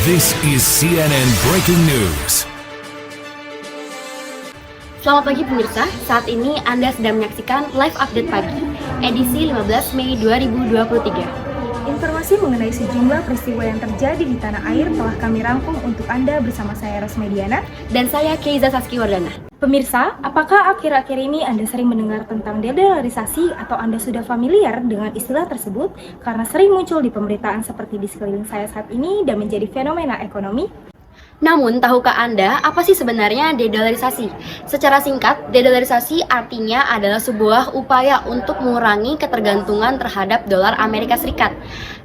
This is CNN Breaking News. Selamat pagi pemirsa, saat ini Anda sedang menyaksikan Live Update Pagi, edisi 15 Mei 2023. Informasi mengenai sejumlah peristiwa yang terjadi di tanah air telah kami rangkum untuk Anda bersama saya Rosmediana Dan saya Keiza Saskiwardana. Pemirsa, apakah akhir-akhir ini Anda sering mendengar tentang dedolarisasi atau Anda sudah familiar dengan istilah tersebut karena sering muncul di pemberitaan seperti di sekeliling saya saat ini dan menjadi fenomena ekonomi? Namun, tahukah Anda apa sih sebenarnya dedolarisasi? Secara singkat, dedolarisasi artinya adalah sebuah upaya untuk mengurangi ketergantungan terhadap dolar Amerika Serikat,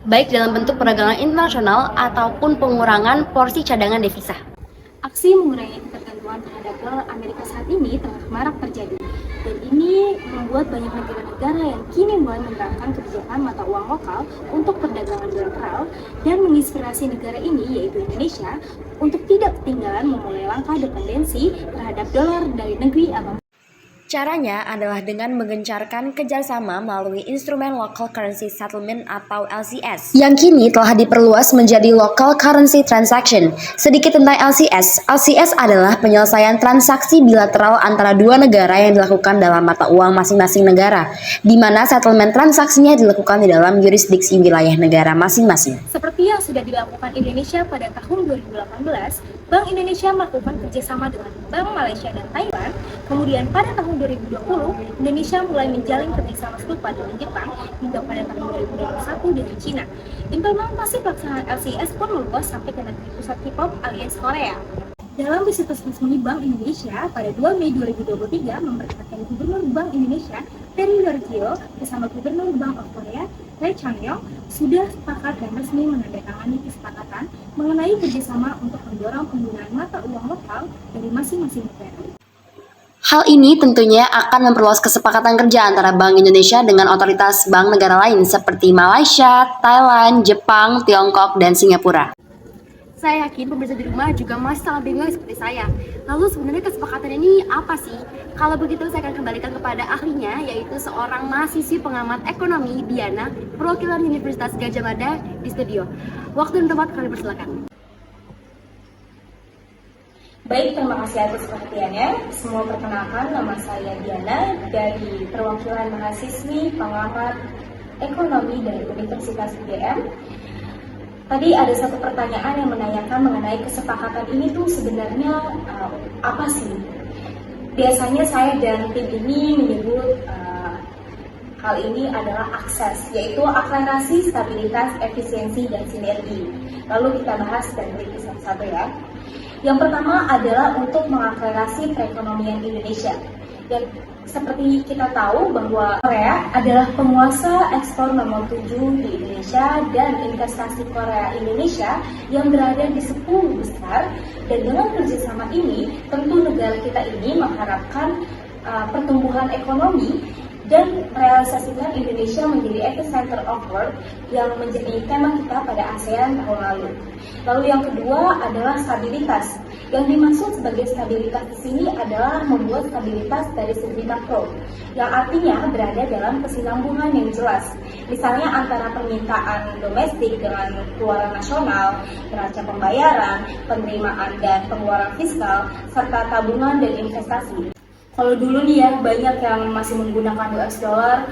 baik dalam bentuk perdagangan internasional ataupun pengurangan porsi cadangan devisa. Aksi mengurangi ketergantungan terhadap dolar Amerika saat ini tengah marak terjadi. Dan ini membuat banyak negara-negara yang kini mulai menerapkan kebijakan mata uang lokal untuk perdagangan bilateral dan menginspirasi negara ini, yaitu Indonesia, untuk tidak ketinggalan memulai langkah dependensi terhadap dolar dari negeri abang. Caranya adalah dengan menggencarkan kerjasama melalui instrumen Local Currency Settlement atau LCS yang kini telah diperluas menjadi Local Currency Transaction. Sedikit tentang LCS. LCS adalah penyelesaian transaksi bilateral antara dua negara yang dilakukan dalam mata uang masing-masing negara, di mana settlement transaksinya dilakukan di dalam yurisdiksi wilayah negara masing-masing. Seperti yang sudah dilakukan Indonesia pada tahun 2018, Bank Indonesia melakukan kerjasama dengan Bank Malaysia dan Thailand. Kemudian pada tahun 2020, Indonesia mulai menjalin kerjasama serupa dengan Jepang hingga pada tahun 2021 dengan Cina. Implementasi pelaksanaan LCS pun meluas sampai ke negeri pusat K-pop alias Korea. Dalam situs resmi Bank Indonesia pada 2 Mei 2023 memperkenalkan Gubernur Bank Indonesia Peri Warjio bersama Gubernur Bank of Korea Lee Chang-yong sudah sepakat dan resmi menandatangani kesepakatan mengenai kerjasama untuk mendorong penggunaan mata uang lokal dari masing-masing negara. Hal ini tentunya akan memperluas kesepakatan kerja antara Bank Indonesia dengan otoritas bank negara lain seperti Malaysia, Thailand, Jepang, Tiongkok, dan Singapura. Saya yakin pemirsa di rumah juga masih sangat bingung seperti saya. Lalu sebenarnya kesepakatan ini apa sih? Kalau begitu saya akan kembalikan kepada ahlinya, yaitu seorang mahasiswi pengamat ekonomi Diana, perwakilan Universitas Gadjah Mada di studio. Waktu dan tempat kami persilakan. Baik, terima kasih atas perhatiannya. Semua perkenalkan, nama saya Diana dari perwakilan mahasiswi pengamat ekonomi dari Universitas UGM. Tadi ada satu pertanyaan yang menanyakan mengenai kesepakatan ini tuh sebenarnya apa sih? Biasanya saya dan tim ini menyebut hal ini adalah akses, yaitu akselerasi, stabilitas, efisiensi, dan sinergi. Lalu kita bahas dan teliti satu-satu ya. Yang pertama adalah untuk mengakselerasi perekonomian Indonesia. Dan seperti kita tahu bahwa Korea adalah penguasa ekspor nomor 7 di Indonesia dan investasi Korea Indonesia yang berada di 10 besar. Dan dengan kerjasama ini, tentu negara kita ini mengharapkan pertumbuhan ekonomi dan merealisasikan Indonesia menjadi epicenter of world yang menjadi tema kita pada ASEAN tahun lalu. Lalu yang kedua adalah stabilitas. Yang dimaksud sebagai stabilitas di sini adalah membuat stabilitas dari segi makro, yang artinya berada dalam kesinambungan yang jelas. Misalnya antara permintaan domestik dengan keluaran nasional, neraca pembayaran, penerimaan dan pengeluaran fiskal, serta tabungan dan investasi. Kalau dulu nih ya, banyak yang masih menggunakan US dollar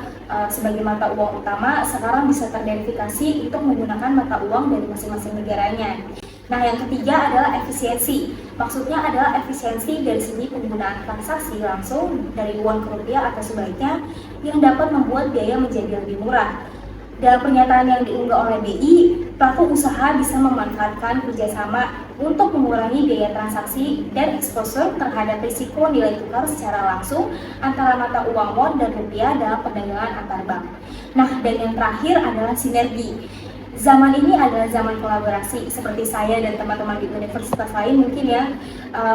sebagai mata uang utama, sekarang bisa terverifikasi untuk menggunakan mata uang dari masing-masing negaranya. Nah, yang ketiga adalah efisiensi. Maksudnya adalah efisiensi dari segi penggunaan transaksi langsung dari uang ke rupiah atau sebaliknya yang dapat membuat biaya menjadi lebih murah. Dalam pernyataan yang diunggah oleh BI, pelaku usaha bisa memanfaatkan kerjasama untuk mengurangi biaya transaksi dan exposure terhadap risiko nilai tukar secara langsung antara mata uang won dan rupiah dalam perdagangan antar bank. Nah, dan yang terakhir adalah sinergi. Zaman ini adalah zaman kolaborasi, seperti saya dan teman-teman di universitas lain mungkin ya,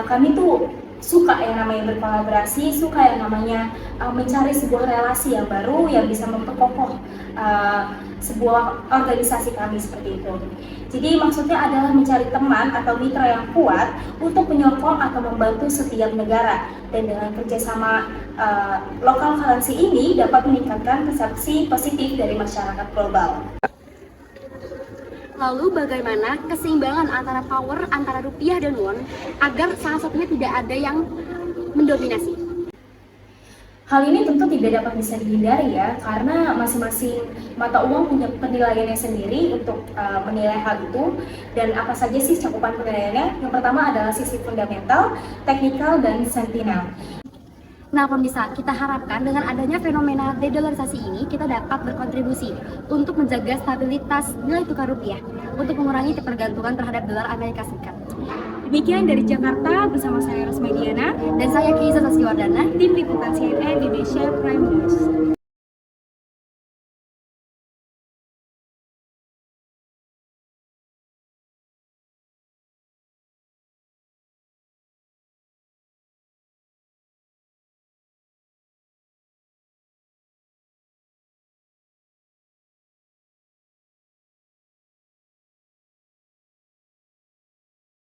kami tuh suka yang namanya berkolaborasi, suka yang namanya mencari sebuah relasi yang baru yang bisa memperkokoh sebuah organisasi kami seperti itu. Jadi maksudnya adalah mencari teman atau mitra yang kuat untuk menyokong atau membantu setiap negara, dan dengan kerjasama local currency ini dapat meningkatkan persepsi positif dari masyarakat global. Lalu bagaimana keseimbangan antara power antara rupiah dan won agar salah satunya tidak ada yang mendominasi? Hal ini tentu tidak dapat bisa dihindari ya, karena masing-masing mata uang punya penilaiannya sendiri untuk menilai hal itu. Dan apa saja sih cakupan penilaiannya? Yang pertama adalah sisi fundamental, teknikal, dan sentimental. Nah pemirsa, kita harapkan dengan adanya fenomena dedolarisasi ini kita dapat berkontribusi untuk menjaga stabilitas nilai tukar rupiah untuk mengurangi ketergantungan terhadap dolar Amerika Serikat. Demikian dari Jakarta bersama saya Rosmediana dan saya Keiza Saskiwardana, tim liputan CNN Indonesia Prime News.